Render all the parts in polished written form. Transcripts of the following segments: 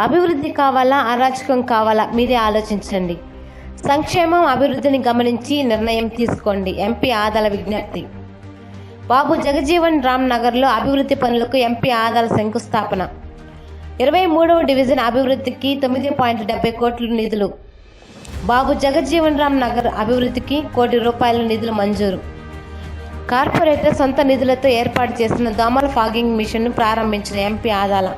అభివృద్ధి కావాలా, అరాచకం కావాలా? మీరే ఆలోచించండి. సంక్షేమం, అభివృద్ధిని గమనించి నిర్ణయం తీసుకోండి. ఎంపీ ఆదాల విజ్ఞప్తి. బాబు జగజీవన్ రామ్ నగర్లో అభివృద్ధి పనులకు ఎంపీ ఆదాల శంకుస్థాపన. 23వ డివిజన్ అభివృద్ధికి 9.70 కోట్ల నిధులు. బాబు జగజీవన్ రామ్ నగర్ అభివృద్ధికి ₹1 కోటి నిధులు మంజూరు. కార్పొరేటర్ సొంత నిధులతో ఏర్పాటు చేసిన దోమల ఫాగింగ్ మిషన్ను ప్రారంభించిన ఎంపీ ఆదాల.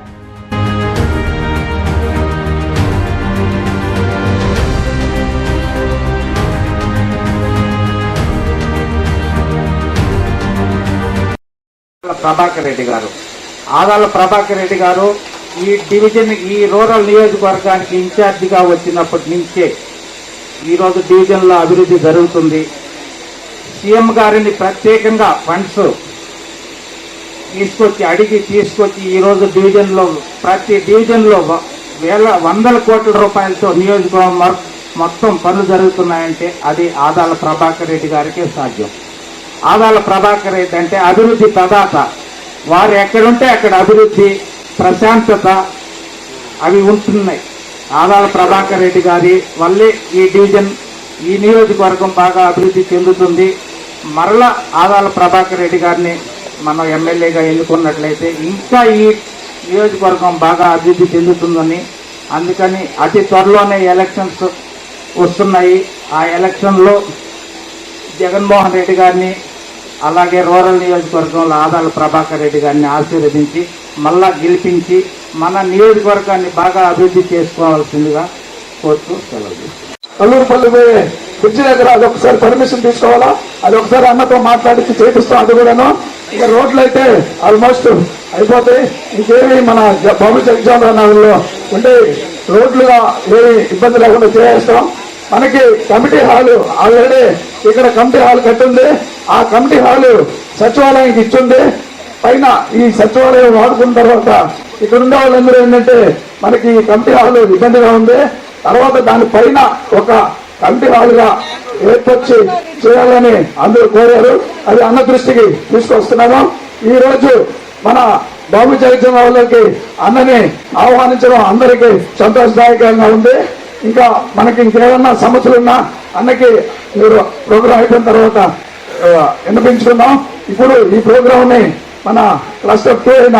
ప్రభాకర్ రెడ్డి గారు, ఆదాల ప్రభాకర్ రెడ్డి గారు ఈ డివిజన్, ఈ రూరల్ నియోజకవర్గానికి ఇన్ఛార్జిగా వచ్చినప్పటి నుంచే ఈరోజు డివిజన్లో అభివృద్ధి జరుగుతుంది. సీఎం గారిని ప్రత్యేకంగా ఫండ్స్ తీసుకొచ్చి ఈరోజు డివిజన్లో, ప్రతి డివిజన్లో వందల కోట్ల రూపాయలతో నియోజకవర్గం మొత్తం పనులు జరుగుతున్నాయంటే అది ఆదాల ప్రభాకర్ రెడ్డి గారికే సాధ్యం. ఆదాల ప్రభాకర్ రెడ్డి అంటే అభివృద్ధి ప్రదాత. వారు ఎక్కడుంటే అక్కడ అభివృద్ధి, ప్రశాంతత అవి ఉంటున్నాయి. ఆదాల ప్రభాకర్ రెడ్డి గారి వల్లే ఈ డివిజన్, ఈ నియోజకవర్గం బాగా అభివృద్ధి చెందుతుంది. మరలా ఆదాల ప్రభాకర్ రెడ్డి గారిని మనం ఎమ్మెల్యేగా ఎన్నుకున్నట్లయితే ఇంకా ఈ నియోజకవర్గం బాగా అభివృద్ధి చెందుతుందని, అందుకని అతి త్వరలోనే ఎలక్షన్స్ వస్తున్నాయి. ఆ ఎలక్షన్లో జగన్మోహన్ రెడ్డి గారిని, అలాగే రూరల్ నియోజకవర్గంలో ఆదాల ప్రభాకర్ రెడ్డి గారిని ఆశీర్వదించి మళ్ళా గెలిపించి మన నియోజకవర్గాన్ని బాగా అభివృద్ధి చేసుకోవాల్సిందిగా కోరుతూ సెలవు తీసుకుంటాం. కల్లూరుపల్లి పోయే బ్రిడ్జి దగ్గర అదొకసారి పర్మిషన్ తీసుకోవాలా, అది ఒకసారి అన్నతో మాట్లాడించి చేపిస్తాం. అది కూడాను ఇక రోడ్లు అయితే ఆల్మోస్ట్ అయిపోతాయి. ఇంకేమి మన బాబు జగజీవన్ నగర్లో ఉండే రోడ్లుగా ఏమి ఇబ్బంది లేకుండా చేస్తాం. మనకి కమిటీ హాలు ఆల్రెడీ ఇక్కడ కమిటీ హాల్ కట్టింది. ఆ కమిటీ హాలు సచివాలయానికి ఇచ్చింది. పైన ఈ సచివాలయం వాడుకున్న తర్వాత ఇక్కడ ఉండే వాళ్ళందరూ ఏంటంటే మనకి ఈ కమిటీ హాలు ఇబ్బందిగా ఉంది. తర్వాత దానిపైన ఒక కమిటీ హాలుగా ఏర్పరిచి చేయాలని అందరూ కోరారు. అది అన్న దృష్టికి తీసుకొస్తున్నాము. ఈ రోజు మన బాబు జగజీవన్ వాళ్ళకి అన్నని ఆహ్వానించడం అందరికీ సంతోషదాయకంగా ఉంది. ఇంకా మనకి ఇంకేమన్నా సమస్యలున్నా అన్నకి మీరు ప్రోగ్రాం అయిపోయిన తర్వాత వినిపించుకున్నాం. ఇప్పుడు ఈ ప్రోగ్రామ్ ని మన క్లస్టర్ 2 అయిన